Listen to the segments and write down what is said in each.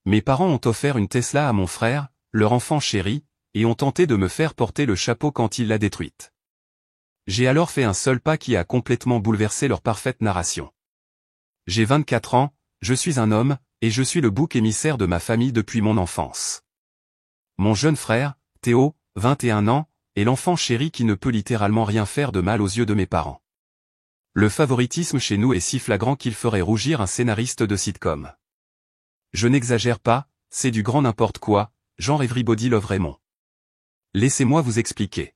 Mes parents ont offert une Tesla à mon frère, leur enfant chéri, et ont tenté de me faire porter le chapeau quand il l'a détruite. J'ai alors fait un seul pas qui a complètement bouleversé leur parfaite narration. J'ai 24 ans, je suis un homme, et je suis le bouc émissaire de ma famille depuis mon enfance. Mon jeune frère, Théo, 21 ans, est l'enfant chéri qui ne peut littéralement rien faire de mal aux yeux de mes parents. Le favoritisme chez nous est si flagrant qu'il ferait rougir un scénariste de sitcom. Je n'exagère pas, c'est du grand n'importe quoi, genre Everybody Love Raymond. Laissez-moi vous expliquer.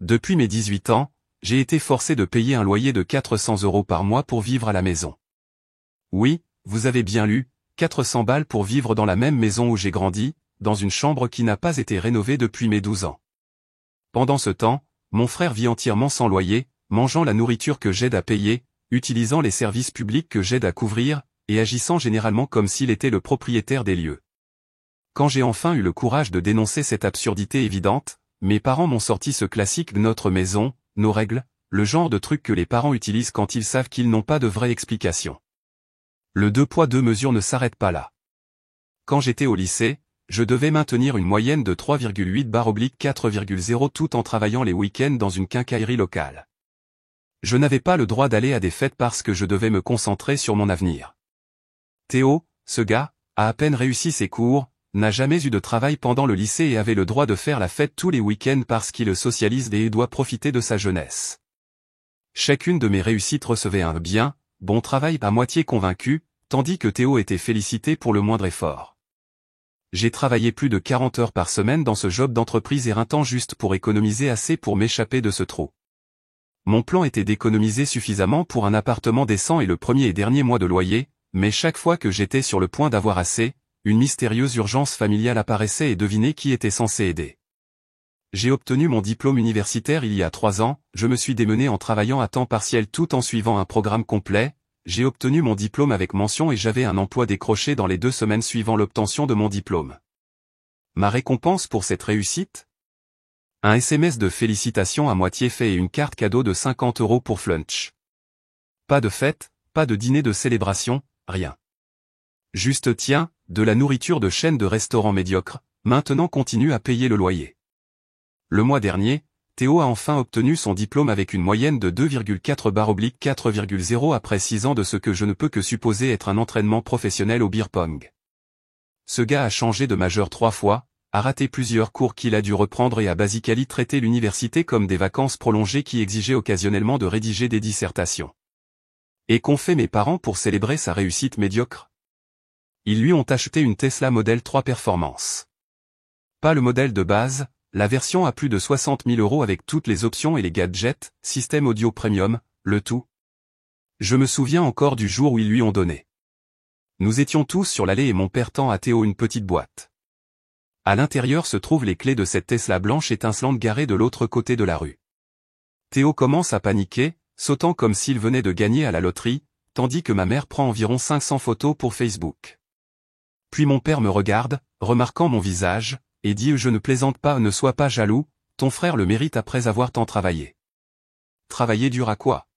Depuis mes 18 ans, j'ai été forcé de payer un loyer de 400 € par mois pour vivre à la maison. Oui, vous avez bien lu, 400 balles pour vivre dans la même maison où j'ai grandi, dans une chambre qui n'a pas été rénovée depuis mes 12 ans. Pendant ce temps, mon frère vit entièrement sans loyer, mangeant la nourriture que j'aide à payer, utilisant les services publics que j'aide à couvrir, et agissant généralement comme s'il était le propriétaire des lieux. Quand j'ai enfin eu le courage de dénoncer cette absurdité évidente, mes parents m'ont sorti ce classique de notre maison, nos règles, le genre de truc que les parents utilisent quand ils savent qu'ils n'ont pas de vraie explication. Le 2 poids 2 mesures ne s'arrête pas là. Quand j'étais au lycée, je devais maintenir une moyenne de 3,8/4,0 tout en travaillant les week-ends dans une quincaillerie locale. Je n'avais pas le droit d'aller à des fêtes parce que je devais me concentrer sur mon avenir. Théo, ce gars, a à peine réussi ses cours, n'a jamais eu de travail pendant le lycée et avait le droit de faire la fête tous les week-ends parce qu'il socialise et doit profiter de sa jeunesse. Chacune de mes réussites recevait un bien, bon travail à moitié convaincu, tandis que Théo était félicité pour le moindre effort. J'ai travaillé plus de 40 heures par semaine dans ce job d'entreprise éreintant juste pour économiser assez pour m'échapper de ce trou. Mon plan était d'économiser suffisamment pour un appartement décent et le premier et dernier mois de loyer, mais chaque fois que j'étais sur le point d'avoir assez, une mystérieuse urgence familiale apparaissait et devinez qui était censé aider. J'ai obtenu mon diplôme universitaire il y a 3 ans, je me suis démené en travaillant à temps partiel tout en suivant un programme complet, j'ai obtenu mon diplôme avec mention et j'avais un emploi décroché dans les 2 semaines suivant l'obtention de mon diplôme. Ma récompense pour cette réussite ? Un SMS de félicitations à moitié fait et une carte cadeau de 50 € pour Flunch. Pas de fête, pas de dîner de célébration, rien. Juste tiens, de la nourriture de chaîne de restaurants médiocres, maintenant continue à payer le loyer. Le mois dernier, Théo a enfin obtenu son diplôme avec une moyenne de 2,4/4,0 après 6 ans de ce que je ne peux que supposer être un entraînement professionnel au beer pong. Ce gars a changé de majeur 3 fois, a raté plusieurs cours qu'il a dû reprendre et a basically traité l'université comme des vacances prolongées qui exigeaient occasionnellement de rédiger des dissertations. Et qu'ont fait mes parents pour célébrer sa réussite médiocre ? Ils lui ont acheté une Tesla Model 3 Performance. Pas le modèle de base, la version à plus de 60 000 € avec toutes les options et les gadgets, système audio premium, le tout. Je me souviens encore du jour où ils lui ont donné. Nous étions tous sur l'allée et mon père tend à Théo une petite boîte. À l'intérieur se trouvent les clés de cette Tesla blanche étincelante garée de l'autre côté de la rue. Théo commence à paniquer, sautant comme s'il venait de gagner à la loterie, tandis que ma mère prend environ 500 photos pour Facebook. Puis mon père me regarde, remarquant mon visage, et dit « Je ne plaisante pas, ne sois pas jaloux, ton frère le mérite après avoir tant travaillé. » Travailler dur à quoi ?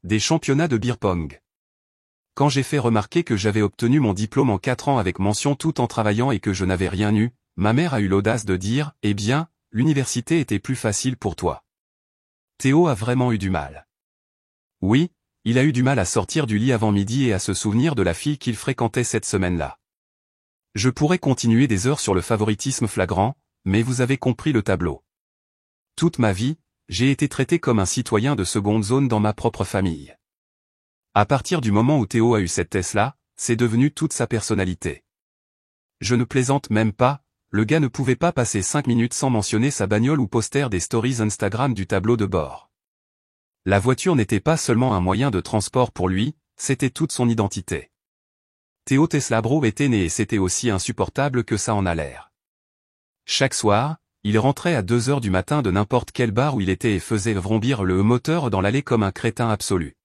Des championnats de beer pong. Quand j'ai fait remarquer que j'avais obtenu mon diplôme en 4 ans avec mention tout en travaillant et que je n'avais rien eu, ma mère a eu l'audace de dire « Eh bien, l'université était plus facile pour toi. » Théo a vraiment eu du mal. Oui, il a eu du mal à sortir du lit avant midi et à se souvenir de la fille qu'il fréquentait cette semaine-là. Je pourrais continuer des heures sur le favoritisme flagrant, mais vous avez compris le tableau. Toute ma vie, j'ai été traité comme un citoyen de seconde zone dans ma propre famille. À partir du moment où Théo a eu cette Tesla, c'est devenu toute sa personnalité. Je ne plaisante même pas, le gars ne pouvait pas passer 5 minutes sans mentionner sa bagnole ou poster des stories Instagram du tableau de bord. La voiture n'était pas seulement un moyen de transport pour lui, c'était toute son identité. Théo Tesla Bro était né et c'était aussi insupportable que ça en a l'air. Chaque soir, il rentrait à 2 h du matin de n'importe quel bar où il était et faisait vrombir le moteur dans l'allée comme un crétin absolu.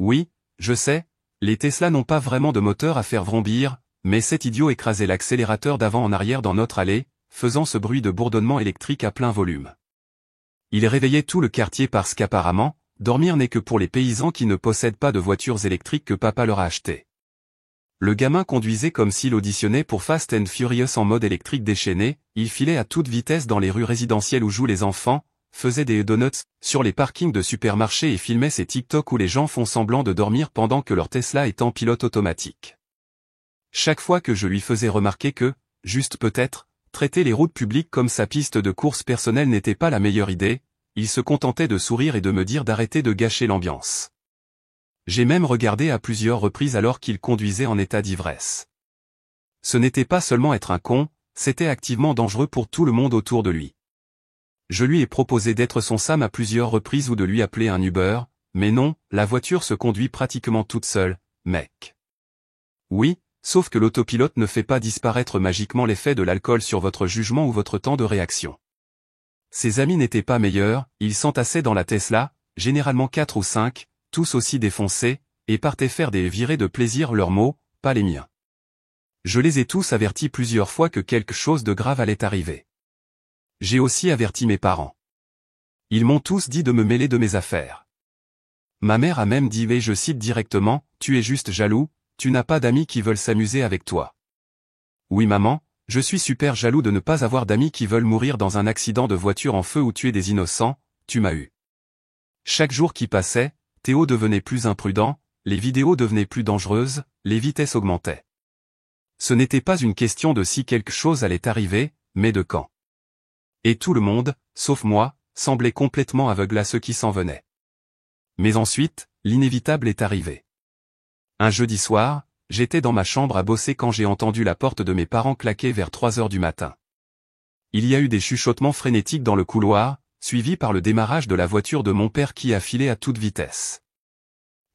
Oui, je sais, les Tesla n'ont pas vraiment de moteur à faire vrombir, mais cet idiot écrasait l'accélérateur d'avant en arrière dans notre allée, faisant ce bruit de bourdonnement électrique à plein volume. Il réveillait tout le quartier parce qu'apparemment, dormir n'est que pour les paysans qui ne possèdent pas de voitures électriques que papa leur a achetées. Le gamin conduisait comme s'il auditionnait pour Fast and Furious en mode électrique déchaîné, il filait à toute vitesse dans les rues résidentielles où jouent les enfants, faisait des donuts sur les parkings de supermarchés et filmait ses TikTok où les gens font semblant de dormir pendant que leur Tesla est en pilote automatique. Chaque fois que je lui faisais remarquer que, juste peut-être, traiter les routes publiques comme sa piste de course personnelle n'était pas la meilleure idée, il se contentait de sourire et de me dire d'arrêter de gâcher l'ambiance. J'ai même regardé à plusieurs reprises alors qu'il conduisait en état d'ivresse. Ce n'était pas seulement être un con, c'était activement dangereux pour tout le monde autour de lui. Je lui ai proposé d'être son Sam à plusieurs reprises ou de lui appeler un Uber, mais non, la voiture se conduit pratiquement toute seule, mec. Oui, sauf que l'autopilote ne fait pas disparaître magiquement l'effet de l'alcool sur votre jugement ou votre temps de réaction. Ses amis n'étaient pas meilleurs, ils s'entassaient dans la Tesla, généralement 4 ou 5, tous aussi défoncés, et partaient faire des virées de plaisir leurs mots, pas les miens. Je les ai tous avertis plusieurs fois que quelque chose de grave allait arriver. J'ai aussi averti mes parents. Ils m'ont tous dit de me mêler de mes affaires. Ma mère a même dit, et je cite directement, « Tu es juste jaloux, tu n'as pas d'amis qui veulent s'amuser avec toi. » Oui maman, je suis super jaloux de ne pas avoir d'amis qui veulent mourir dans un accident de voiture en feu ou tuer des innocents, tu m'as eu. Chaque jour qui passait, Théo devenait plus imprudent, les vidéos devenaient plus dangereuses, les vitesses augmentaient. Ce n'était pas une question de si quelque chose allait arriver, mais de quand. Et tout le monde, sauf moi, semblait complètement aveugle à ce qui s'en venait. Mais ensuite, l'inévitable est arrivé. Un jeudi soir, j'étais dans ma chambre à bosser quand j'ai entendu la porte de mes parents claquer vers 3 heures du matin. Il y a eu des chuchotements frénétiques dans le couloir, suivis par le démarrage de la voiture de mon père qui a filé à toute vitesse.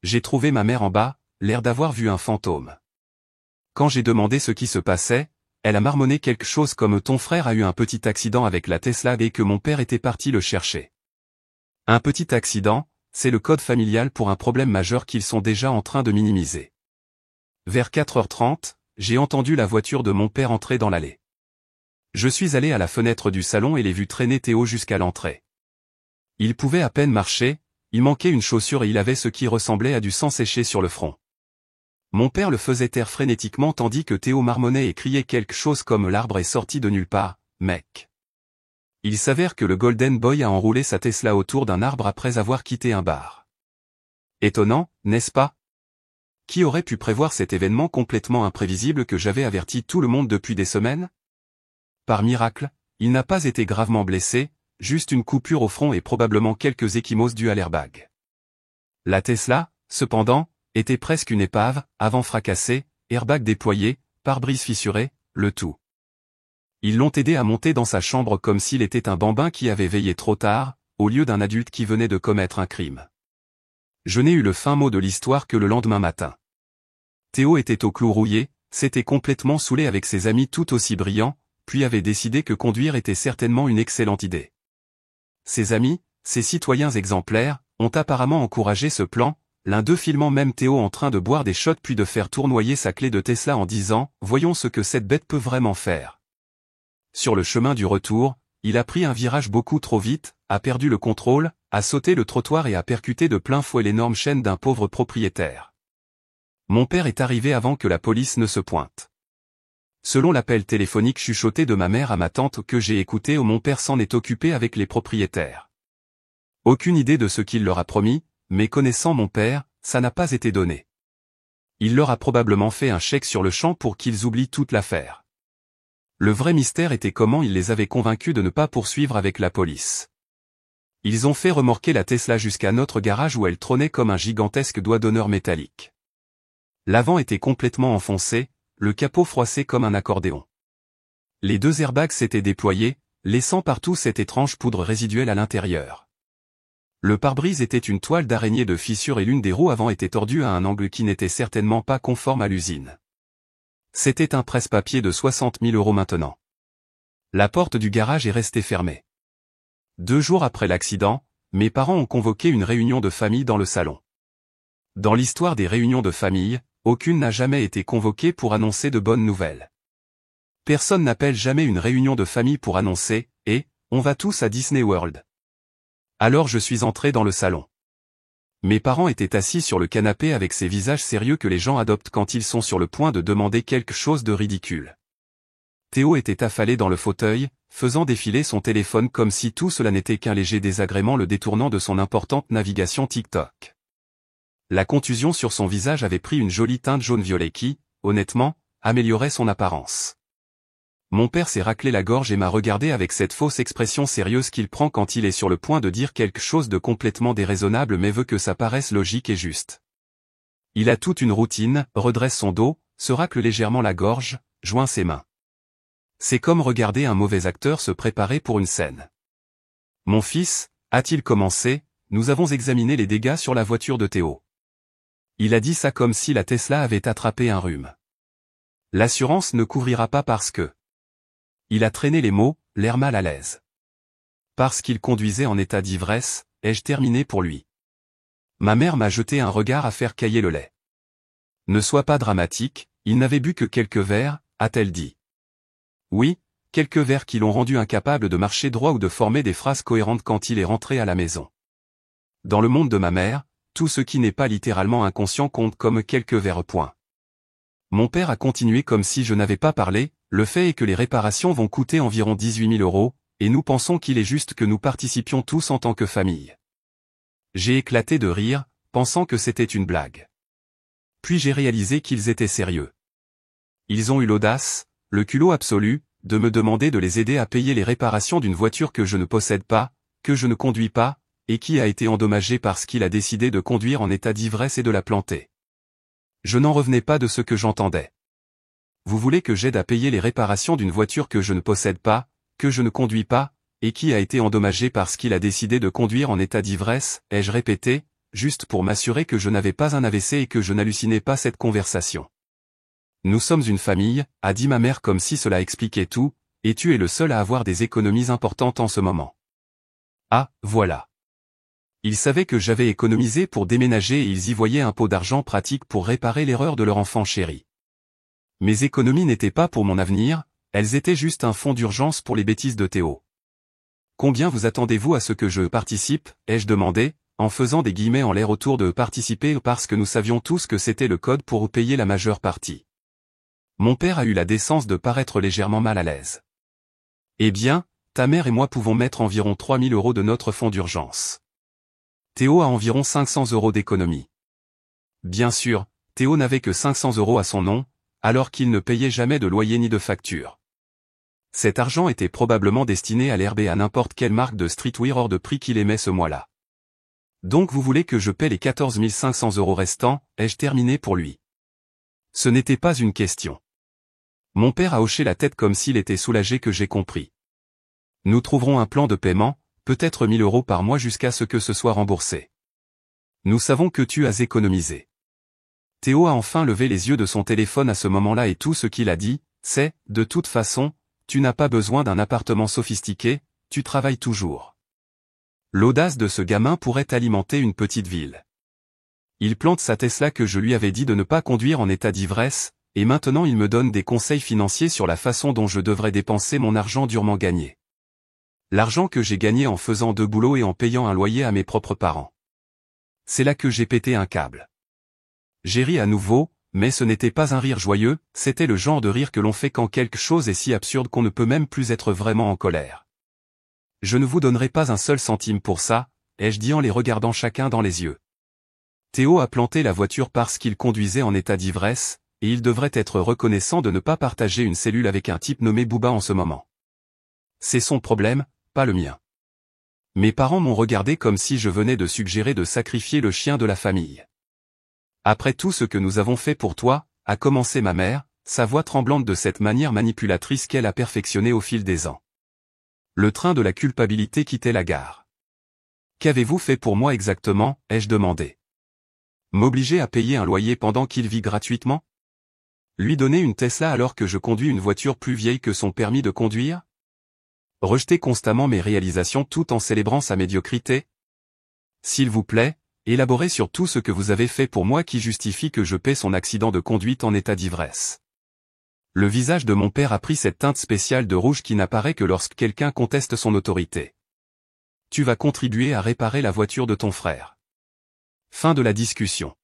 J'ai trouvé ma mère en bas, l'air d'avoir vu un fantôme. Quand j'ai demandé ce qui se passait, elle a marmonné quelque chose comme « ton frère a eu un petit accident avec la Tesla et que mon père était parti le chercher ». Un petit accident, c'est le code familial pour un problème majeur qu'ils sont déjà en train de minimiser. Vers 4h30, j'ai entendu la voiture de mon père entrer dans l'allée. Je suis allé à la fenêtre du salon et l'ai vu traîner Théo jusqu'à l'entrée. Il pouvait à peine marcher, il manquait une chaussure et il avait ce qui ressemblait à du sang séché sur le front. Mon père le faisait taire frénétiquement tandis que Théo marmonnait et criait quelque chose comme « l'arbre est sorti de nulle part, mec ». Il s'avère que le Golden Boy a enroulé sa Tesla autour d'un arbre après avoir quitté un bar. Étonnant, n'est-ce pas? Qui aurait pu prévoir cet événement complètement imprévisible que j'avais averti tout le monde depuis des semaines? Par miracle, il n'a pas été gravement blessé, juste une coupure au front et probablement quelques ecchymoses dues à l'airbag. La Tesla, cependant, était presque une épave, avant fracassé, airbag déployé, pare-brise fissuré, le tout. Ils l'ont aidé à monter dans sa chambre comme s'il était un bambin qui avait veillé trop tard, au lieu d'un adulte qui venait de commettre un crime. Je n'ai eu le fin mot de l'histoire que le lendemain matin. Théo était au clou rouillé, s'était complètement saoulé avec ses amis tout aussi brillants, puis avait décidé que conduire était certainement une excellente idée. Ses amis, ces citoyens exemplaires, ont apparemment encouragé ce plan, l'un d'eux filmant même Théo en train de boire des shots puis de faire tournoyer sa clé de Tesla en disant « Voyons ce que cette bête peut vraiment faire ». Sur le chemin du retour, il a pris un virage beaucoup trop vite, a perdu le contrôle, a sauté le trottoir et a percuté de plein fouet l'énorme chaîne d'un pauvre propriétaire. Mon père est arrivé avant que la police ne se pointe. Selon l'appel téléphonique chuchoté de ma mère à ma tante que j'ai écouté, mon père s'en est occupé avec les propriétaires. Aucune idée de ce qu'il leur a promis, mais connaissant mon père, ça n'a pas été donné. Il leur a probablement fait un chèque sur le champ pour qu'ils oublient toute l'affaire. Le vrai mystère était comment il les avait convaincus de ne pas poursuivre avec la police. Ils ont fait remorquer la Tesla jusqu'à notre garage où elle trônait comme un gigantesque doigt d'honneur métallique. L'avant était complètement enfoncé, le capot froissé comme un accordéon. Les 2 airbags s'étaient déployés, laissant partout cette étrange poudre résiduelle à l'intérieur. Le pare-brise était une toile d'araignée de fissure et l'une des roues avant était tordue à un angle qui n'était certainement pas conforme à l'usine. C'était un presse-papier de 60 000 € maintenant. La porte du garage est restée fermée. 2 jours après l'accident, mes parents ont convoqué une réunion de famille dans le salon. Dans l'histoire des réunions de famille, aucune n'a jamais été convoquée pour annoncer de bonnes nouvelles. Personne n'appelle jamais une réunion de famille pour annoncer « on va tous à Disney World ». Alors je suis entré dans le salon. Mes parents étaient assis sur le canapé avec ces visages sérieux que les gens adoptent quand ils sont sur le point de demander quelque chose de ridicule. Théo était affalé dans le fauteuil, faisant défiler son téléphone comme si tout cela n'était qu'un léger désagrément le détournant de son importante navigation TikTok. La contusion sur son visage avait pris une jolie teinte jaune-violet qui, honnêtement, améliorait son apparence. Mon père s'est raclé la gorge et m'a regardé avec cette fausse expression sérieuse qu'il prend quand il est sur le point de dire quelque chose de complètement déraisonnable mais veut que ça paraisse logique et juste. Il a toute une routine, redresse son dos, se racle légèrement la gorge, joint ses mains. C'est comme regarder un mauvais acteur se préparer pour une scène. Mon fils, a-t-il commencé, nous avons examiné les dégâts sur la voiture de Théo. Il a dit ça comme si la Tesla avait attrapé un rhume. L'assurance ne couvrira pas parce que... Il a traîné les mots, l'air mal à l'aise. Parce qu'il conduisait en état d'ivresse, ai-je terminé pour lui. Ma mère m'a jeté un regard à faire cailler le lait. Ne sois pas dramatique, il n'avait bu que quelques verres, a-t-elle dit. Oui, quelques verres qui l'ont rendu incapable de marcher droit ou de former des phrases cohérentes quand il est rentré à la maison. Dans le monde de ma mère, tout ce qui n'est pas littéralement inconscient compte comme quelques verres. Mon père a continué comme si je n'avais pas parlé, le fait est que les réparations vont coûter environ 18 000 €, et nous pensons qu'il est juste que nous participions tous en tant que famille. J'ai éclaté de rire, pensant que c'était une blague. Puis j'ai réalisé qu'ils étaient sérieux. Ils ont eu l'audace, le culot absolu, de me demander de les aider à payer les réparations d'une voiture que je ne possède pas, que je ne conduis pas, et qui a été endommagée parce qu'il a décidé de conduire en état d'ivresse et de la planter. Je n'en revenais pas de ce que j'entendais. Vous voulez que j'aide à payer les réparations d'une voiture que je ne possède pas, que je ne conduis pas, et qui a été endommagée parce qu'il a décidé de conduire en état d'ivresse, ai-je répété, juste pour m'assurer que je n'avais pas un AVC et que je n'hallucinais pas cette conversation. Nous sommes une famille, a dit ma mère comme si cela expliquait tout, et tu es le seul à avoir des économies importantes en ce moment. Ah, voilà. Ils savaient que j'avais économisé pour déménager et ils y voyaient un pot d'argent pratique pour réparer l'erreur de leur enfant chéri. Mes économies n'étaient pas pour mon avenir, elles étaient juste un fonds d'urgence pour les bêtises de Théo. Combien vous attendez-vous à ce que je participe, ai-je demandé, en faisant des guillemets en l'air autour de participer parce que nous savions tous que c'était le code pour payer la majeure partie. Mon père a eu la décence de paraître légèrement mal à l'aise. Eh bien, ta mère et moi pouvons mettre environ 3 000 € de notre fonds d'urgence. Théo a environ 500 € d'économie. Bien sûr, Théo n'avait que 500 € à son nom, alors qu'il ne payait jamais de loyer ni de facture. Cet argent était probablement destiné à l'herbe et à n'importe quelle marque de streetwear hors de prix qu'il aimait ce mois-là. Donc vous voulez que je paie les 14 500 € restants, ai-je terminé pour lui. Ce n'était pas une question. Mon père a hoché la tête comme s'il était soulagé que j'ai compris. Nous trouverons un plan de paiement, peut-être 1 000 € par mois jusqu'à ce que ce soit remboursé. Nous savons que tu as économisé. Théo a enfin levé les yeux de son téléphone à ce moment-là et tout ce qu'il a dit, c'est, de toute façon, tu n'as pas besoin d'un appartement sophistiqué, tu travailles toujours. L'audace de ce gamin pourrait alimenter une petite ville. Il plante sa Tesla que je lui avais dit de ne pas conduire en état d'ivresse, et maintenant il me donne des conseils financiers sur la façon dont je devrais dépenser mon argent durement gagné. L'argent que j'ai gagné en faisant 2 boulots et en payant un loyer à mes propres parents. C'est là que j'ai pété un câble. J'ai ri à nouveau, mais ce n'était pas un rire joyeux, c'était le genre de rire que l'on fait quand quelque chose est si absurde qu'on ne peut même plus être vraiment en colère. Je ne vous donnerai pas un seul centime pour ça, ai-je dit en les regardant chacun dans les yeux. Théo a planté la voiture parce qu'il conduisait en état d'ivresse, et il devrait être reconnaissant de ne pas partager une cellule avec un type nommé Booba en ce moment. C'est son problème, pas le mien. Mes parents m'ont regardé comme si je venais de suggérer de sacrifier le chien de la famille. Après tout ce que nous avons fait pour toi, a commencé ma mère, sa voix tremblante de cette manière manipulatrice qu'elle a perfectionnée au fil des ans. Le train de la culpabilité quittait la gare. Qu'avez-vous fait pour moi exactement, ai-je demandé. M'obliger à payer un loyer pendant qu'il vit gratuitement? Lui donner une Tesla alors que je conduis une voiture plus vieille que son permis de conduire? Rejeter constamment mes réalisations tout en célébrant sa médiocrité? S'il vous plaît, élaborez sur tout ce que vous avez fait pour moi qui justifie que je paie son accident de conduite en état d'ivresse. Le visage de mon père a pris cette teinte spéciale de rouge qui n'apparaît que lorsque quelqu'un conteste son autorité. Tu vas contribuer à réparer la voiture de ton frère. Fin de la discussion.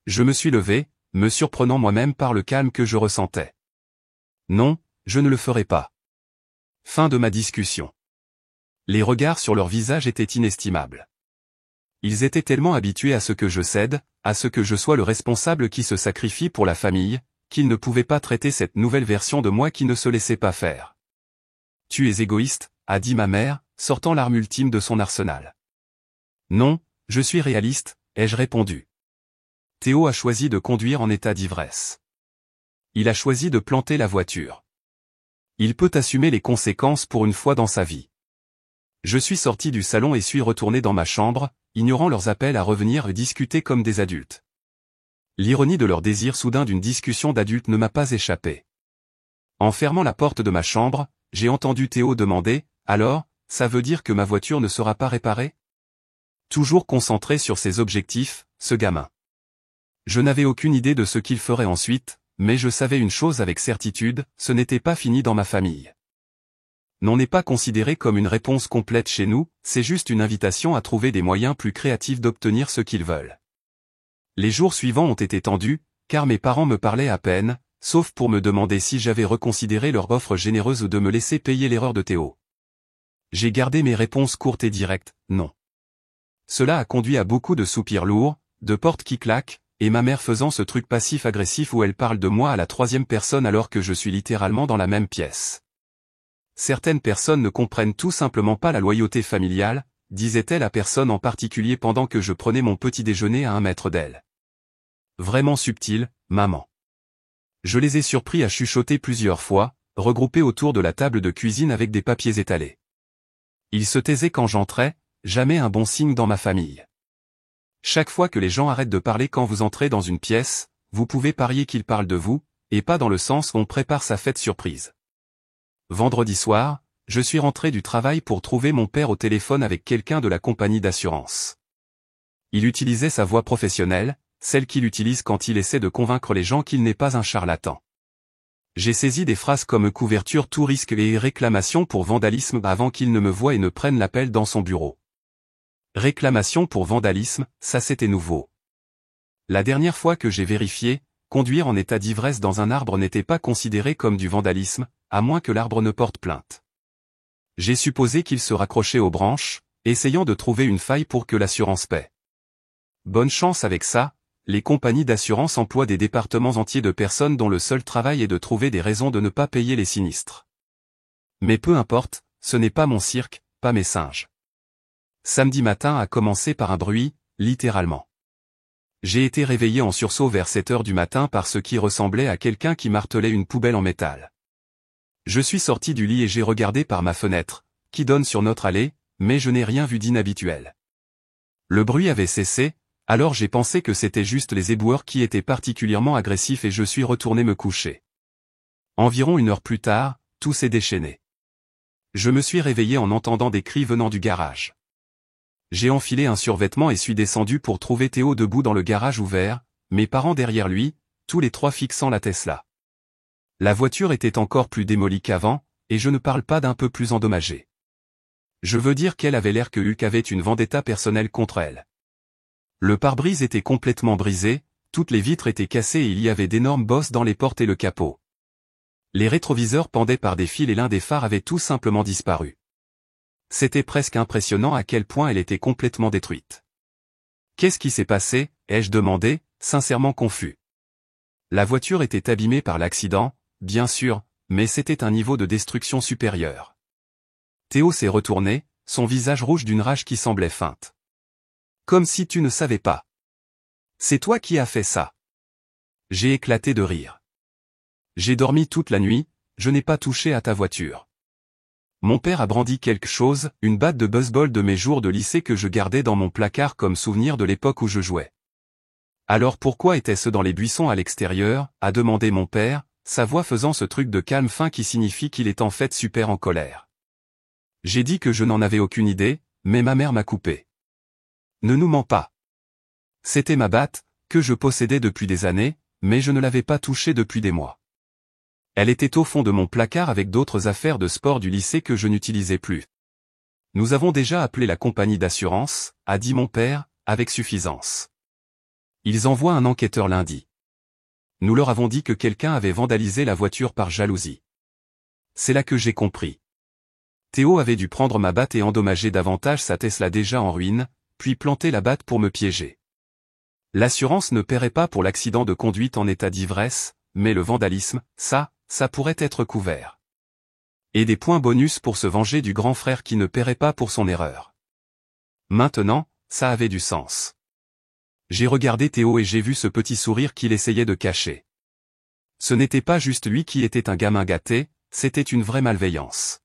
Je me suis levé, me surprenant moi-même par le calme que je ressentais. Non, je ne le ferai pas. Fin de ma discussion. Les regards sur leur visage étaient inestimables. Ils étaient tellement habitués à ce que je cède, à ce que je sois le responsable qui se sacrifie pour la famille, qu'ils ne pouvaient pas traiter cette nouvelle version de moi qui ne se laissait pas faire. « Tu es égoïste », a dit ma mère, sortant l'arme ultime de son arsenal. « Non, je suis réaliste », ai-je répondu. Théo a choisi de conduire en état d'ivresse. Il a choisi de planter la voiture. Il peut assumer les conséquences pour une fois dans sa vie. Je suis sorti du salon et suis retourné dans ma chambre, ignorant leurs appels à revenir et discuter comme des adultes. L'ironie de leur désir soudain d'une discussion d'adultes ne m'a pas échappé. En fermant la porte de ma chambre, j'ai entendu Théo demander « Alors, ça veut dire que ma voiture ne sera pas réparée ?» Toujours concentré sur ses objectifs, ce gamin. Je n'avais aucune idée de ce qu'il ferait ensuite, mais je savais une chose avec certitude, ce n'était pas fini dans ma famille. Non n'est pas considéré comme une réponse complète chez nous, c'est juste une invitation à trouver des moyens plus créatifs d'obtenir ce qu'ils veulent. Les jours suivants ont été tendus, car mes parents me parlaient à peine, sauf pour me demander si j'avais reconsidéré leur offre généreuse ou de me laisser payer l'erreur de Théo. J'ai gardé mes réponses courtes et directes, non. Cela a conduit à beaucoup de soupirs lourds, de portes qui claquent, et ma mère faisant ce truc passif-agressif où elle parle de moi à la troisième personne alors que je suis littéralement dans la même pièce. Certaines personnes ne comprennent tout simplement pas la loyauté familiale, disait-elle à personne en particulier pendant que je prenais mon petit déjeuner à 1 mètre d'elle. Vraiment subtil, maman. Je les ai surpris à chuchoter plusieurs fois, regroupés autour de la table de cuisine avec des papiers étalés. Ils se taisaient quand j'entrais, jamais un bon signe dans ma famille. Chaque fois que les gens arrêtent de parler quand vous entrez dans une pièce, vous pouvez parier qu'ils parlent de vous, et pas dans le sens où on prépare sa fête surprise. Vendredi soir, je suis rentré du travail pour trouver mon père au téléphone avec quelqu'un de la compagnie d'assurance. Il utilisait sa voix professionnelle, celle qu'il utilise quand il essaie de convaincre les gens qu'il n'est pas un charlatan. J'ai saisi des phrases comme couverture tout risque et réclamation pour vandalisme avant qu'il ne me voie et ne prenne l'appel dans son bureau. Réclamation pour vandalisme, ça c'était nouveau. La dernière fois que j'ai vérifié, conduire en état d'ivresse dans un arbre n'était pas considéré comme du vandalisme, à moins que l'arbre ne porte plainte. J'ai supposé qu'il se raccrochait aux branches, essayant de trouver une faille pour que l'assurance paie. Bonne chance avec ça, les compagnies d'assurance emploient des départements entiers de personnes dont le seul travail est de trouver des raisons de ne pas payer les sinistres. Mais peu importe, ce n'est pas mon cirque, pas mes singes. Samedi matin a commencé par un bruit, littéralement. J'ai été réveillé en sursaut vers 7 heures du matin par ce qui ressemblait à quelqu'un qui martelait une poubelle en métal. Je suis sorti du lit et j'ai regardé par ma fenêtre, qui donne sur notre allée, mais je n'ai rien vu d'inhabituel. Le bruit avait cessé, alors j'ai pensé que c'était juste les éboueurs qui étaient particulièrement agressifs et je suis retourné me coucher. Environ 1 heure plus tard, tout s'est déchaîné. Je me suis réveillé en entendant des cris venant du garage. J'ai enfilé un survêtement et suis descendu pour trouver Théo debout dans le garage ouvert, mes parents derrière lui, tous les 3 fixant la Tesla. La voiture était encore plus démolie qu'avant, et je ne parle pas d'un peu plus endommagée. Je veux dire qu'elle avait l'air que Hulk avait une vendetta personnelle contre elle. Le pare-brise était complètement brisé, toutes les vitres étaient cassées et il y avait d'énormes bosses dans les portes et le capot. Les rétroviseurs pendaient par des fils et l'un des phares avait tout simplement disparu. C'était presque impressionnant à quel point elle était complètement détruite. Qu'est-ce qui s'est passé, ai-je demandé, sincèrement confus. La voiture était abîmée par l'accident, bien sûr, mais c'était un niveau de destruction supérieur. Théo s'est retourné, son visage rouge d'une rage qui semblait feinte. Comme si tu ne savais pas. C'est toi qui as fait ça. J'ai éclaté de rire. J'ai dormi toute la nuit, je n'ai pas touché à ta voiture. Mon père a brandi quelque chose, une batte de baseball de mes jours de lycée que je gardais dans mon placard comme souvenir de l'époque où je jouais. Alors pourquoi était-ce dans les buissons à l'extérieur, a demandé mon père, sa voix faisant ce truc de calme fin qui signifie qu'il est en fait super en colère. J'ai dit que je n'en avais aucune idée, mais ma mère m'a coupé. Ne nous mens pas. C'était ma batte, que je possédais depuis des années, mais je ne l'avais pas touchée depuis des mois. Elle était au fond de mon placard avec d'autres affaires de sport du lycée que je n'utilisais plus. Nous avons déjà appelé la compagnie d'assurance, a dit mon père, avec suffisance. Ils envoient un enquêteur lundi. Nous leur avons dit que quelqu'un avait vandalisé la voiture par jalousie. C'est là que j'ai compris. Théo avait dû prendre ma batte et endommager davantage sa Tesla déjà en ruine, puis planter la batte pour me piéger. L'assurance ne paierait pas pour l'accident de conduite en état d'ivresse, mais le vandalisme, ça pourrait être couvert. Et des points bonus pour se venger du grand frère qui ne paierait pas pour son erreur. Maintenant, ça avait du sens. J'ai regardé Théo et j'ai vu ce petit sourire qu'il essayait de cacher. Ce n'était pas juste lui qui était un gamin gâté, c'était une vraie malveillance.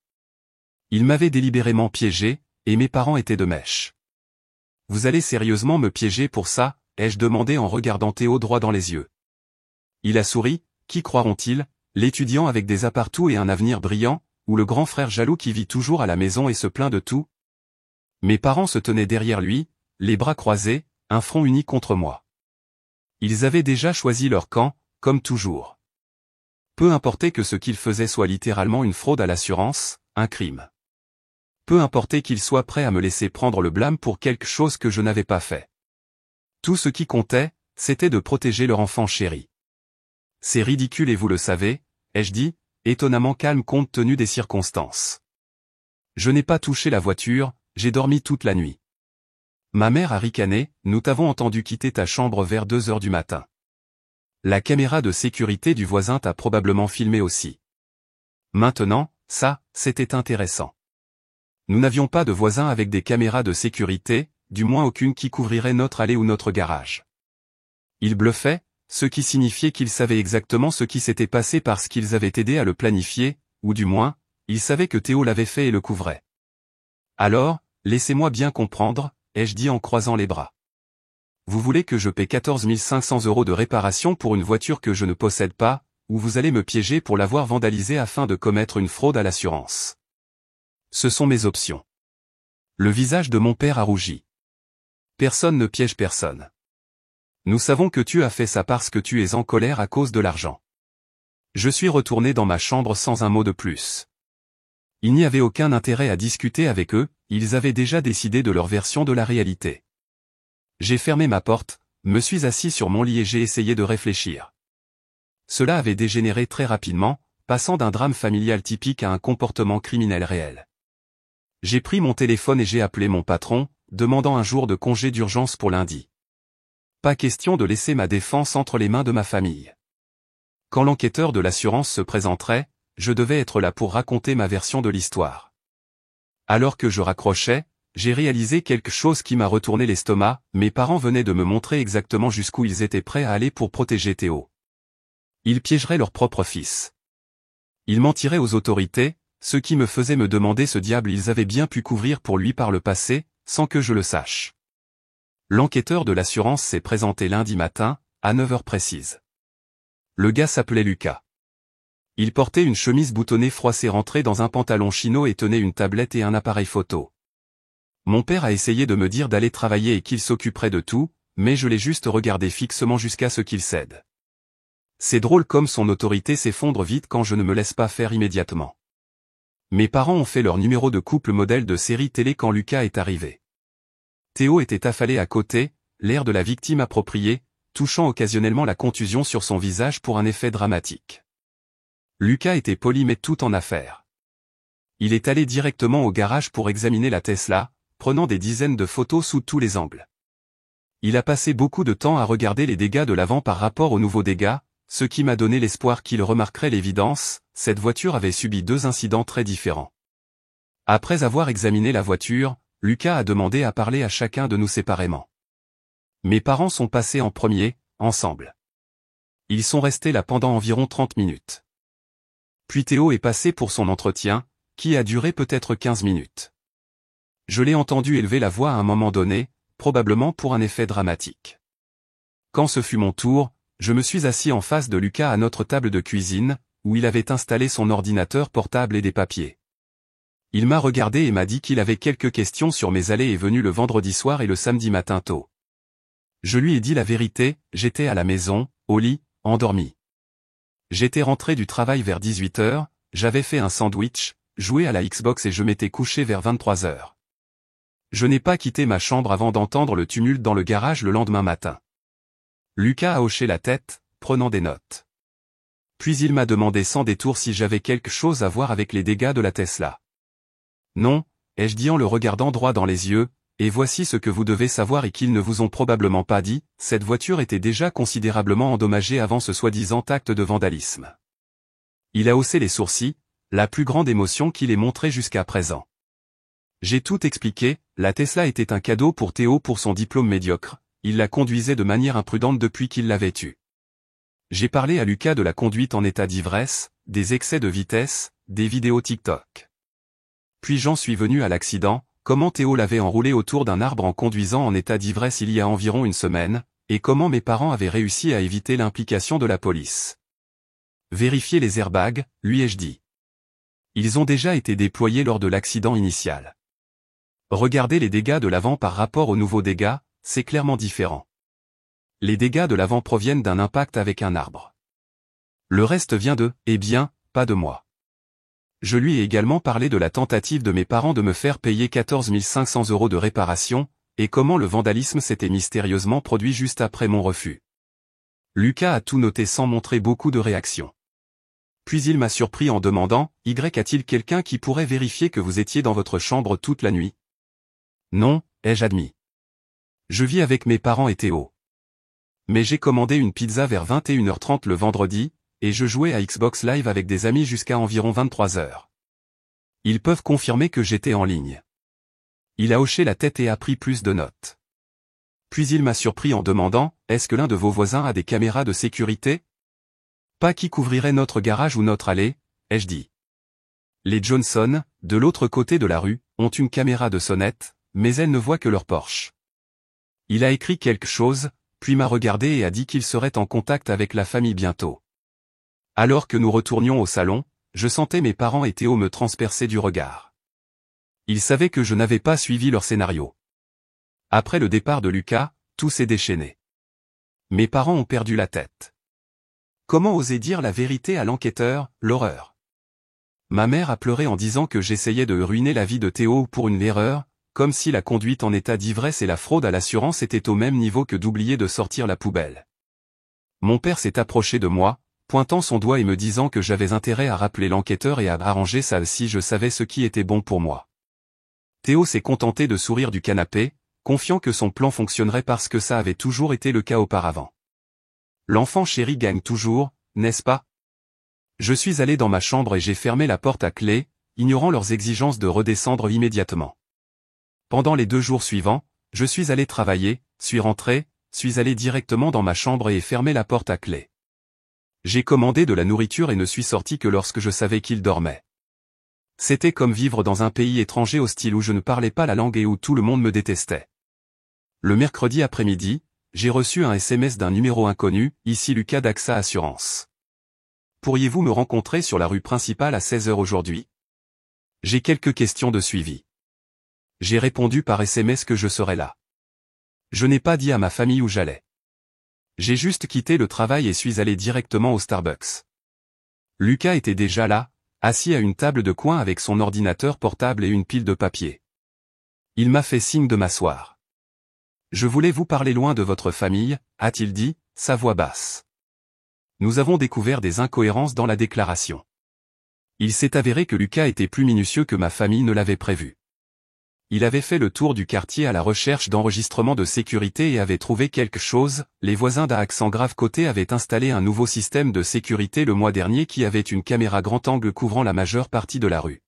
Il m'avait délibérément piégé, et mes parents étaient de mèche. « Vous allez sérieusement me piéger pour ça ?» ai-je demandé en regardant Théo droit dans les yeux. Il a souri. Qui croiront-ils, l'étudiant avec des appartous et un avenir brillant, ou le grand frère jaloux qui vit toujours à la maison et se plaint de tout? Mes parents se tenaient derrière lui, les bras croisés, un front uni contre moi. Ils avaient déjà choisi leur camp, comme toujours. Peu importait que ce qu'ils faisaient soit littéralement une fraude à l'assurance, un crime. Peu importait qu'ils soient prêts à me laisser prendre le blâme pour quelque chose que je n'avais pas fait. Tout ce qui comptait, c'était de protéger leur enfant chéri. C'est ridicule et vous le savez, ai-je dit, étonnamment calme compte tenu des circonstances. Je n'ai pas touché la voiture, j'ai dormi toute la nuit. Ma mère a ricané, nous t'avons entendu quitter ta chambre vers 2 heures du matin. La caméra de sécurité du voisin t'a probablement filmé aussi. Maintenant, ça, c'était intéressant. Nous n'avions pas de voisin avec des caméras de sécurité, du moins aucune qui couvrirait notre allée ou notre garage. Ils bluffaient, ce qui signifiait qu'ils savaient exactement ce qui s'était passé parce qu'ils avaient aidé à le planifier, ou du moins, ils savaient que Théo l'avait fait et le couvrait. Alors, laissez-moi bien comprendre, ai-je dit en croisant les bras. Vous voulez que je paie 14 500 € de réparation pour une voiture que je ne possède pas, ou vous allez me piéger pour l'avoir vandalisée afin de commettre une fraude à l'assurance? Ce sont mes options. Le visage de mon père a rougi. Personne ne piège personne. Nous savons que tu as fait ça parce que tu es en colère à cause de l'argent. Je suis retourné dans ma chambre sans un mot de plus. Il n'y avait aucun intérêt à discuter avec eux, ils avaient déjà décidé de leur version de la réalité. J'ai fermé ma porte, me suis assis sur mon lit et j'ai essayé de réfléchir. Cela avait dégénéré très rapidement, passant d'un drame familial typique à un comportement criminel réel. J'ai pris mon téléphone et j'ai appelé mon patron, demandant un jour de congé d'urgence pour lundi. Pas question de laisser ma défense entre les mains de ma famille. Quand l'enquêteur de l'assurance se présenterait, je devais être là pour raconter ma version de l'histoire. Alors que je raccrochais, j'ai réalisé quelque chose qui m'a retourné l'estomac, mes parents venaient de me montrer exactement jusqu'où ils étaient prêts à aller pour protéger Théo. Ils piégeraient leur propre fils. Ils mentiraient aux autorités, ce qui me faisait me demander ce diable ils avaient bien pu couvrir pour lui par le passé, sans que je le sache. L'enquêteur de l'assurance s'est présenté lundi matin, à 9 heures précises. Le gars s'appelait Lucas. Il portait une chemise boutonnée froissée rentrée dans un pantalon chino et tenait une tablette et un appareil photo. Mon père a essayé de me dire d'aller travailler et qu'il s'occuperait de tout, mais je l'ai juste regardé fixement jusqu'à ce qu'il cède. C'est drôle comme son autorité s'effondre vite quand je ne me laisse pas faire immédiatement. Mes parents ont fait leur numéro de couple modèle de série télé quand Lucas est arrivé. Théo était affalé à côté, l'air de la victime appropriée, touchant occasionnellement la contusion sur son visage pour un effet dramatique. Lucas était poli mais tout en affaire. Il est allé directement au garage pour examiner la Tesla, prenant des dizaines de photos sous tous les angles. Il a passé beaucoup de temps à regarder les dégâts de l'avant par rapport aux nouveaux dégâts, ce qui m'a donné l'espoir qu'il remarquerait l'évidence, cette voiture avait subi 2 incidents très différents. Après avoir examiné la voiture, Lucas a demandé à parler à chacun de nous séparément. Mes parents sont passés en premier, ensemble. Ils sont restés là pendant environ 30 minutes. Puis Théo est passé pour son entretien, qui a duré peut-être 15 minutes. Je l'ai entendu élever la voix à un moment donné, probablement pour un effet dramatique. Quand ce fut mon tour, je me suis assis en face de Lucas à notre table de cuisine, où il avait installé son ordinateur portable et des papiers. Il m'a regardé et m'a dit qu'il avait quelques questions sur mes allées et venues le vendredi soir et le samedi matin tôt. Je lui ai dit la vérité, j'étais à la maison, au lit, endormi. J'étais rentré du travail vers 18 heures, j'avais fait un sandwich, joué à la Xbox et je m'étais couché vers 23 heures. Je n'ai pas quitté ma chambre avant d'entendre le tumulte dans le garage le lendemain matin. Lucas a hoché la tête, prenant des notes. Puis il m'a demandé sans détour si j'avais quelque chose à voir avec les dégâts de la Tesla. Non, ai-je dit en le regardant droit dans les yeux, et voici ce que vous devez savoir et qu'ils ne vous ont probablement pas dit, cette voiture était déjà considérablement endommagée avant ce soi-disant acte de vandalisme. Il a haussé les sourcils, la plus grande émotion qu'il ait montrée jusqu'à présent. J'ai tout expliqué, la Tesla était un cadeau pour Théo pour son diplôme médiocre, il la conduisait de manière imprudente depuis qu'il l'avait eue. J'ai parlé à Lucas de la conduite en état d'ivresse, des excès de vitesse, des vidéos TikTok. Puis j'en suis venu à l'accident, comment Théo l'avait enroulé autour d'un arbre en conduisant en état d'ivresse il y a environ une semaine, et comment mes parents avaient réussi à éviter l'implication de la police. Vérifiez les airbags, lui ai-je dit. Ils ont déjà été déployés lors de l'accident initial. Regardez les dégâts de l'avant par rapport aux nouveaux dégâts, c'est clairement différent. Les dégâts de l'avant proviennent d'un impact avec un arbre. Le reste vient pas de moi. Je lui ai également parlé de la tentative de mes parents de me faire payer 14 500 € de réparation, et comment le vandalisme s'était mystérieusement produit juste après mon refus. Lucas a tout noté sans montrer beaucoup de réaction. Puis il m'a surpris en demandant, a-t-il quelqu'un qui pourrait vérifier que vous étiez dans votre chambre toute la nuit? Non, ai-je admis. Je vis avec mes parents et Théo. Mais j'ai commandé une pizza vers 21h30 le vendredi, et je jouais à Xbox Live avec des amis jusqu'à environ 23h. Ils peuvent confirmer que j'étais en ligne. Il a hoché la tête et a pris plus de notes. Puis il m'a surpris en demandant, est-ce que l'un de vos voisins a des caméras de sécurité? Pas qui couvriraient notre garage ou notre allée, ai-je dit. Les Johnson, de l'autre côté de la rue, ont une caméra de sonnette, mais elle ne voit que leur Porsche. Il a écrit quelque chose, puis m'a regardé et a dit qu'il serait en contact avec la famille bientôt. Alors que nous retournions au salon, je sentais mes parents et Théo me transpercer du regard. Ils savaient que je n'avais pas suivi leur scénario. Après le départ de Lucas, tout s'est déchaîné. Mes parents ont perdu la tête. Comment oser dire la vérité à l'enquêteur, l'horreur. Ma mère a pleuré en disant que j'essayais de ruiner la vie de Théo pour une erreur, comme si la conduite en état d'ivresse et la fraude à l'assurance étaient au même niveau que d'oublier de sortir la poubelle. Mon père s'est approché de moi, pointant son doigt et me disant que j'avais intérêt à rappeler l'enquêteur et à arranger ça si je savais ce qui était bon pour moi. Théo s'est contenté de sourire du canapé, confiant que son plan fonctionnerait parce que ça avait toujours été le cas auparavant. L'enfant chéri gagne toujours, n'est-ce pas? Je suis allé dans ma chambre et j'ai fermé la porte à clé, ignorant leurs exigences de redescendre immédiatement. Pendant les 2 jours suivants, je suis allé travailler, suis rentré, suis allé directement dans ma chambre et fermé la porte à clé. J'ai commandé de la nourriture et ne suis sorti que lorsque je savais qu'il dormait. C'était comme vivre dans un pays étranger hostile où je ne parlais pas la langue et où tout le monde me détestait. Le mercredi après-midi, j'ai reçu un SMS d'un numéro inconnu, ici Lucas d'AXA Assurance. Pourriez-vous me rencontrer sur la rue principale à 16h aujourd'hui? J'ai quelques questions de suivi. J'ai répondu par SMS que je serais là. Je n'ai pas dit à ma famille où j'allais. J'ai juste quitté le travail et suis allé directement au Starbucks. Lucas était déjà là, assis à une table de coin avec son ordinateur portable et une pile de papier. Il m'a fait signe de m'asseoir. Je voulais vous parler loin de votre famille, a-t-il dit, sa voix basse. Nous avons découvert des incohérences dans la déclaration. Il s'est avéré que Lucas était plus minutieux que ma famille ne l'avait prévu. Il avait fait le tour du quartier à la recherche d'enregistrements de sécurité et avait trouvé quelque chose, les voisins d'Accent Grave Côté avaient installé un nouveau système de sécurité le mois dernier qui avait une caméra grand angle couvrant la majeure partie de la rue.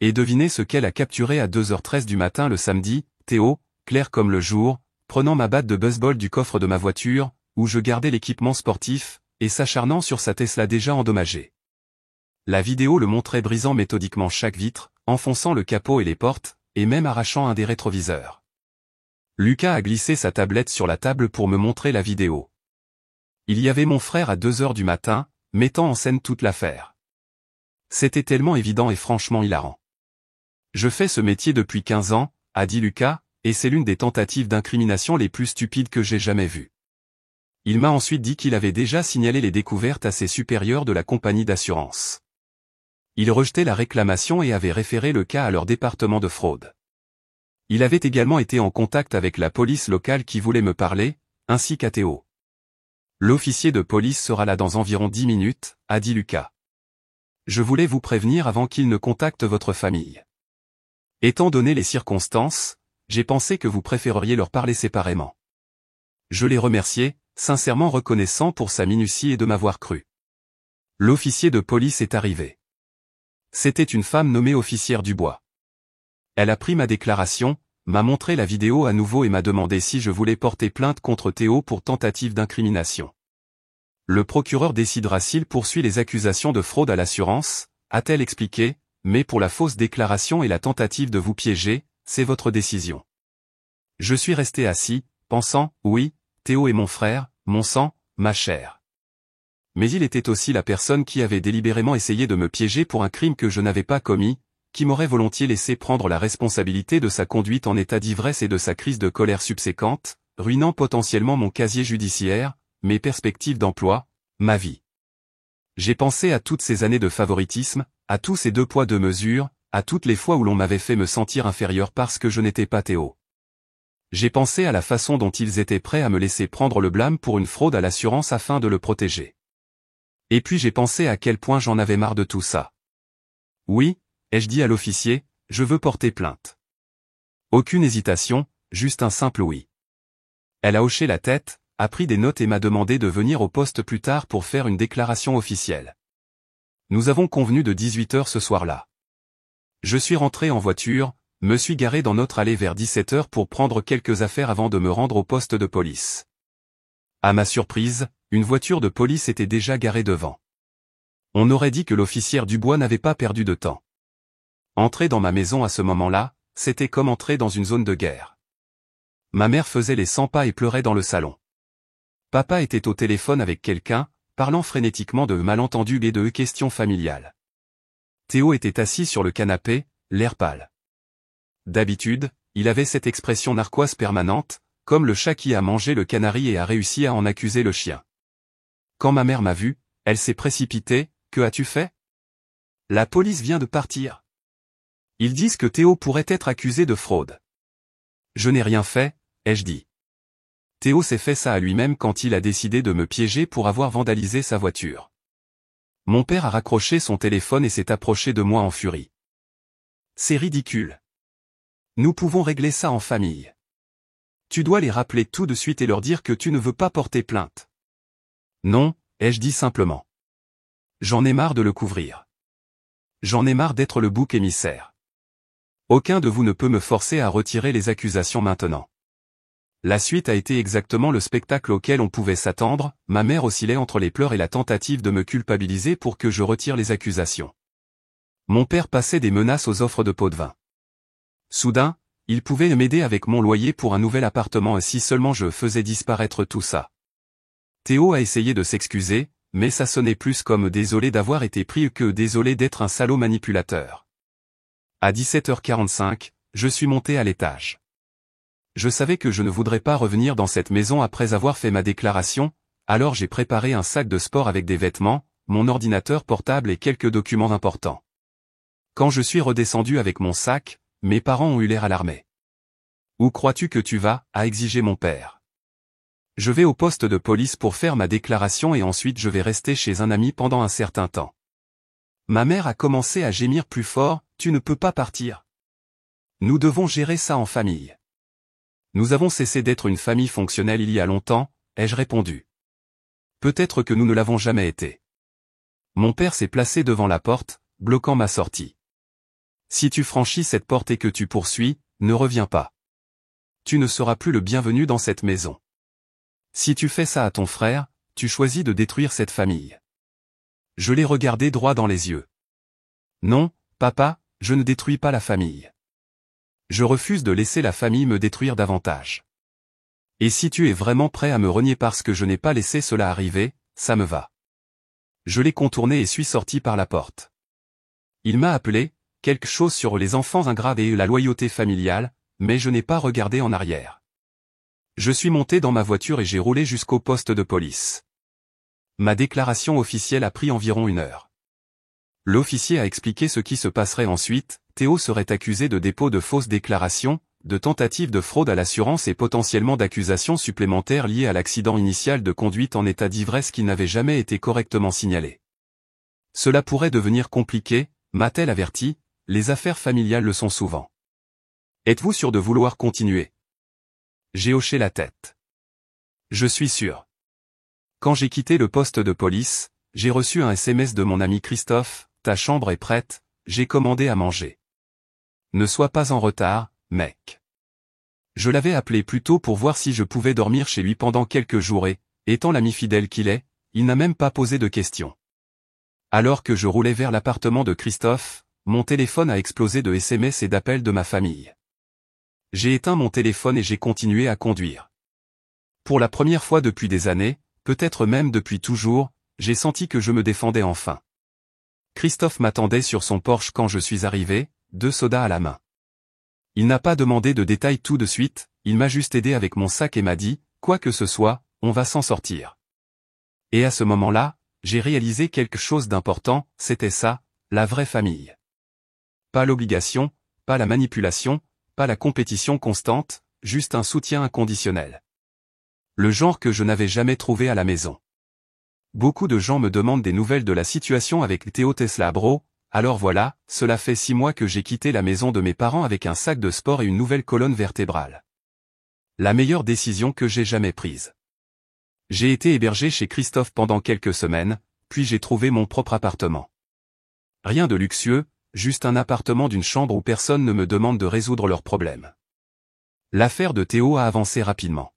Et devinez ce qu'elle a capturé à 2h13 du matin le samedi, Théo, clair comme le jour, prenant ma batte de baseball du coffre de ma voiture, où je gardais l'équipement sportif, et s'acharnant sur sa Tesla déjà endommagée. La vidéo le montrait brisant méthodiquement chaque vitre, enfonçant le capot et les portes, et même arrachant un des rétroviseurs. Lucas a glissé sa tablette sur la table pour me montrer la vidéo. Il y avait mon frère à 2h du matin, mettant en scène toute l'affaire. C'était tellement évident et franchement hilarant. Je fais ce métier depuis 15 ans, a dit Lucas, et c'est l'une des tentatives d'incrimination les plus stupides que j'ai jamais vues. Il m'a ensuite dit qu'il avait déjà signalé les découvertes à ses supérieurs de la compagnie d'assurance. Il rejetait la réclamation et avait référé le cas à leur département de fraude. Il avait également été en contact avec la police locale qui voulait me parler, ainsi qu'à Théo. L'officier de police sera là dans environ 10 minutes, a dit Lucas. Je voulais vous prévenir avant qu'il ne contacte votre famille. Étant donné les circonstances, j'ai pensé que vous préféreriez leur parler séparément. Je l'ai remercié, sincèrement reconnaissant pour sa minutie et de m'avoir cru. L'officier de police est arrivé. C'était une femme nommée officière Dubois. Elle a pris ma déclaration, m'a montré la vidéo à nouveau et m'a demandé si je voulais porter plainte contre Théo pour tentative d'incrimination. Le procureur décidera s'il poursuit les accusations de fraude à l'assurance, a-t-elle expliqué, mais pour la fausse déclaration et la tentative de vous piéger, c'est votre décision. Je suis resté assis, pensant, oui, Théo est mon frère, mon sang, ma chair. Mais il était aussi la personne qui avait délibérément essayé de me piéger pour un crime que je n'avais pas commis, qui m'aurait volontiers laissé prendre la responsabilité de sa conduite en état d'ivresse et de sa crise de colère subséquente, ruinant potentiellement mon casier judiciaire, mes perspectives d'emploi, ma vie. J'ai pensé à toutes ces années de favoritisme, à tous ces 2 poids 2 mesures, à toutes les fois où l'on m'avait fait me sentir inférieur parce que je n'étais pas Théo. J'ai pensé à la façon dont ils étaient prêts à me laisser prendre le blâme pour une fraude à l'assurance afin de le protéger. Et puis j'ai pensé à quel point j'en avais marre de tout ça. Oui, ai-je dit à l'officier, je veux porter plainte. Aucune hésitation, juste un simple oui. Elle a hoché la tête, a pris des notes et m'a demandé de venir au poste plus tard pour faire une déclaration officielle. Nous avons convenu de 18h ce soir-là. Je suis rentré en voiture, me suis garé dans notre allée vers 17h pour prendre quelques affaires avant de me rendre au poste de police. À ma surprise, une voiture de police était déjà garée devant. On aurait dit que l'officière Dubois n'avait pas perdu de temps. Entrer dans ma maison à ce moment-là, c'était comme entrer dans une zone de guerre. Ma mère faisait les 100 pas et pleurait dans le salon. Papa était au téléphone avec quelqu'un, parlant frénétiquement de malentendus et de questions familiales. Théo était assis sur le canapé, l'air pâle. D'habitude, il avait cette expression narquoise permanente, comme le chat qui a mangé le canari et a réussi à en accuser le chien. Quand ma mère m'a vu, elle s'est précipitée, « Que as-tu fait ? La police vient de partir. Ils disent que Théo pourrait être accusé de fraude. » Je n'ai rien fait, ai-je dit. Théo s'est fait ça à lui-même quand il a décidé de me piéger pour avoir vandalisé sa voiture. Mon père a raccroché son téléphone et s'est approché de moi en furie. C'est ridicule. Nous pouvons régler ça en famille. Tu dois les rappeler tout de suite et leur dire que tu ne veux pas porter plainte. Non, ai-je dit simplement. J'en ai marre de le couvrir. J'en ai marre d'être le bouc émissaire. Aucun de vous ne peut me forcer à retirer les accusations maintenant. La suite a été exactement le spectacle auquel on pouvait s'attendre, ma mère oscillait entre les pleurs et la tentative de me culpabiliser pour que je retire les accusations. Mon père passait des menaces aux offres de pots de vin. Soudain, il pouvait m'aider avec mon loyer pour un nouvel appartement et si seulement je faisais disparaître tout ça. Théo a essayé de s'excuser, mais ça sonnait plus comme désolé d'avoir été pris que désolé d'être un salaud manipulateur. À 17h45, je suis monté à l'étage. Je savais que je ne voudrais pas revenir dans cette maison après avoir fait ma déclaration, alors j'ai préparé un sac de sport avec des vêtements, mon ordinateur portable et quelques documents importants. Quand je suis redescendu avec mon sac, mes parents ont eu l'air alarmés. « Où crois-tu que tu vas ?» a exigé mon père. « Je vais au poste de police pour faire ma déclaration et ensuite je vais rester chez un ami pendant un certain temps. » Ma mère a commencé à gémir plus fort, « Tu ne peux pas partir. Nous devons gérer ça en famille. » Nous avons cessé d'être une famille fonctionnelle il y a longtemps, ai-je répondu. Peut-être que nous ne l'avons jamais été. Mon père s'est placé devant la porte, bloquant ma sortie. Si tu franchis cette porte et que tu poursuis, ne reviens pas. Tu ne seras plus le bienvenu dans cette maison. Si tu fais ça à ton frère, tu choisis de détruire cette famille. Je l'ai regardé droit dans les yeux. Non, papa, je ne détruis pas la famille. Je refuse de laisser la famille me détruire davantage. Et si tu es vraiment prêt à me renier parce que je n'ai pas laissé cela arriver, ça me va. Je l'ai contourné et suis sorti par la porte. Il m'a appelé, quelque chose sur les enfants ingrats et la loyauté familiale, mais je n'ai pas regardé en arrière. Je suis monté dans ma voiture et j'ai roulé jusqu'au poste de police. Ma déclaration officielle a pris environ 1 heure. L'officier a expliqué ce qui se passerait ensuite. Théo serait accusé de dépôt de fausses déclarations, de tentatives de fraude à l'assurance et potentiellement d'accusations supplémentaires liées à l'accident initial de conduite en état d'ivresse qui n'avait jamais été correctement signalé. Cela pourrait devenir compliqué, m'a-t-elle averti, les affaires familiales le sont souvent. Êtes-vous sûr de vouloir continuer? J'ai hoché la tête. Je suis sûr. Quand j'ai quitté le poste de police, j'ai reçu un SMS de mon ami Christophe, ta chambre est prête, j'ai commandé à manger. Ne sois pas en retard, mec. Je l'avais appelé plus tôt pour voir si je pouvais dormir chez lui pendant quelques jours et, étant l'ami fidèle qu'il est, il n'a même pas posé de questions. Alors que je roulais vers l'appartement de Christophe, mon téléphone a explosé de SMS et d'appels de ma famille. J'ai éteint mon téléphone et j'ai continué à conduire. Pour la première fois depuis des années, peut-être même depuis toujours, j'ai senti que je me défendais enfin. Christophe m'attendait sur son Porsche quand je suis arrivé, 2 sodas à la main. Il n'a pas demandé de détails tout de suite, il m'a juste aidé avec mon sac et m'a dit, quoi que ce soit, on va s'en sortir. Et à ce moment-là, j'ai réalisé quelque chose d'important, c'était ça, la vraie famille. Pas l'obligation, pas la manipulation, pas la compétition constante, juste un soutien inconditionnel. Le genre que je n'avais jamais trouvé à la maison. Beaucoup de gens me demandent des nouvelles de la situation avec Théo Tesla Bro, alors voilà, cela fait 6 mois que j'ai quitté la maison de mes parents avec un sac de sport et une nouvelle colonne vertébrale. La meilleure décision que j'ai jamais prise. J'ai été hébergé chez Christophe pendant quelques semaines, puis j'ai trouvé mon propre appartement. Rien de luxueux, juste un appartement d'une chambre où personne ne me demande de résoudre leurs problèmes. L'affaire de Théo a avancé rapidement.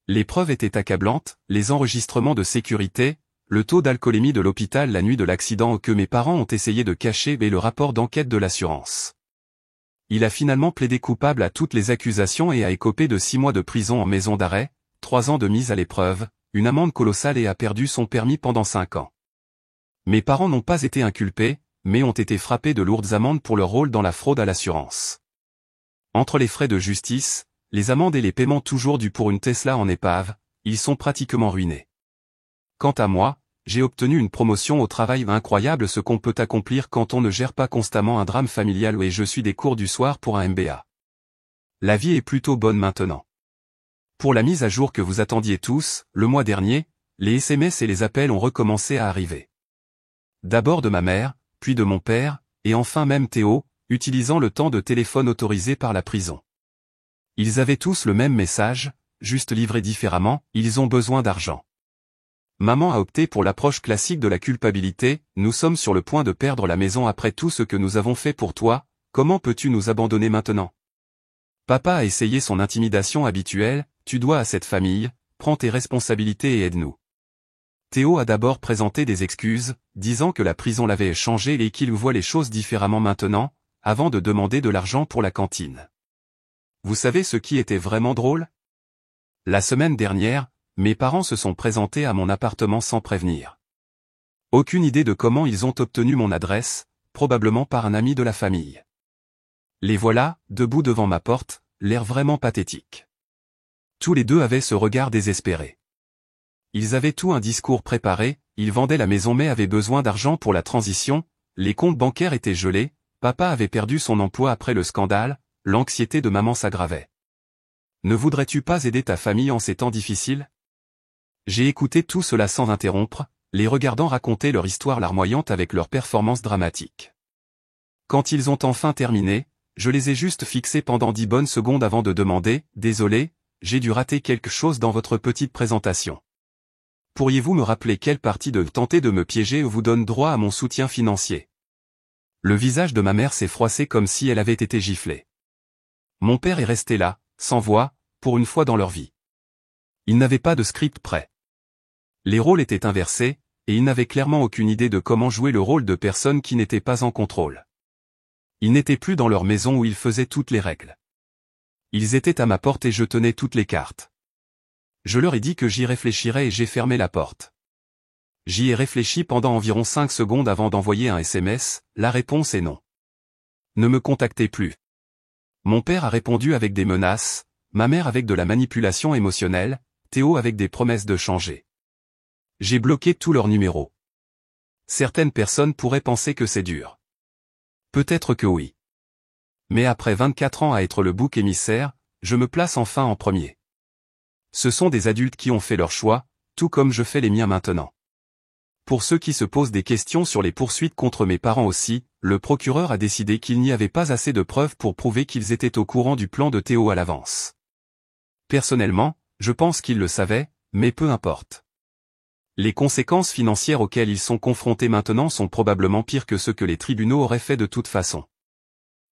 Les preuves étaient accablantes, les enregistrements de sécurité, le taux d'alcoolémie de l'hôpital la nuit de l'accident que mes parents ont essayé de cacher et le rapport d'enquête de l'assurance. Il a finalement plaidé coupable à toutes les accusations et a écopé de 6 mois de prison en maison d'arrêt, 3 ans de mise à l'épreuve, une amende colossale et a perdu son permis pendant 5 ans. Mes parents n'ont pas été inculpés, mais ont été frappés de lourdes amendes pour leur rôle dans la fraude à l'assurance. Entre les frais de justice, les amendes et les paiements toujours dus pour une Tesla en épave, ils sont pratiquement ruinés. Quant à moi, j'ai obtenu une promotion au travail incroyable, ce qu'on peut accomplir quand on ne gère pas constamment un drame familial et je suis des cours du soir pour un MBA. La vie est plutôt bonne maintenant. Pour la mise à jour que vous attendiez tous, le mois dernier, les SMS et les appels ont recommencé à arriver. D'abord de ma mère, puis de mon père, et enfin même Théo, utilisant le temps de téléphone autorisé par la prison. Ils avaient tous le même message, juste livré différemment, ils ont besoin d'argent. Maman a opté pour l'approche classique de la culpabilité, nous sommes sur le point de perdre la maison après tout ce que nous avons fait pour toi, comment peux-tu nous abandonner maintenant? Papa a essayé son intimidation habituelle, tu dois à cette famille, prends tes responsabilités et aide-nous. Théo a d'abord présenté des excuses, disant que la prison l'avait changé et qu'il voit les choses différemment maintenant, avant de demander de l'argent pour la cantine. Vous savez ce qui était vraiment drôle? La semaine dernière, mes parents se sont présentés à mon appartement sans prévenir. Aucune idée de comment ils ont obtenu mon adresse, probablement par un ami de la famille. Les voilà, debout devant ma porte, l'air vraiment pathétique. Tous les deux avaient ce regard désespéré. Ils avaient tout un discours préparé, ils vendaient la maison mais avaient besoin d'argent pour la transition, les comptes bancaires étaient gelés, papa avait perdu son emploi après le scandale, l'anxiété de maman s'aggravait. Ne voudrais-tu pas aider ta famille en ces temps difficiles? J'ai écouté tout cela sans interrompre, les regardant raconter leur histoire larmoyante avec leurs performances dramatiques. Quand ils ont enfin terminé, je les ai juste fixés pendant 10 bonnes secondes avant de demander, désolé, j'ai dû rater quelque chose dans votre petite présentation. Pourriez-vous me rappeler quelle partie de tenter de me piéger vous donne droit à mon soutien financier? Le visage de ma mère s'est froissé comme si elle avait été giflée. Mon père est resté là, sans voix, pour une fois dans leur vie. Il n'avait pas de script prêt. Les rôles étaient inversés, et il n'avait clairement aucune idée de comment jouer le rôle de personne qui n'était pas en contrôle. Ils n'étaient plus dans leur maison où ils faisaient toutes les règles. Ils étaient à ma porte et je tenais toutes les cartes. Je leur ai dit que j'y réfléchirais et j'ai fermé la porte. J'y ai réfléchi pendant environ 5 secondes avant d'envoyer un SMS, la réponse est non. Ne me contactez plus. Mon père a répondu avec des menaces, ma mère avec de la manipulation émotionnelle, Théo avec des promesses de changer. J'ai bloqué tous leurs numéros. Certaines personnes pourraient penser que c'est dur. Peut-être que oui. Mais après 24 ans à être le bouc émissaire, je me place enfin en premier. Ce sont des adultes qui ont fait leur choix, tout comme je fais les miens maintenant. Pour ceux qui se posent des questions sur les poursuites contre mes parents aussi, le procureur a décidé qu'il n'y avait pas assez de preuves pour prouver qu'ils étaient au courant du plan de Théo à l'avance. Personnellement, je pense qu'ils le savaient, mais peu importe. Les conséquences financières auxquelles ils sont confrontés maintenant sont probablement pires que ce que les tribunaux auraient fait de toute façon.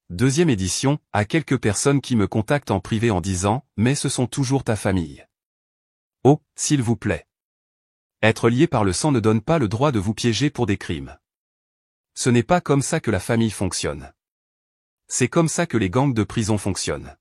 Deuxième édition, à quelques personnes qui me contactent en privé en disant « Mais ce sont toujours ta famille. » Oh, s'il vous plaît. Être lié par le sang ne donne pas le droit de vous piéger pour des crimes. Ce n'est pas comme ça que la famille fonctionne. C'est comme ça que les gangs de prison fonctionnent.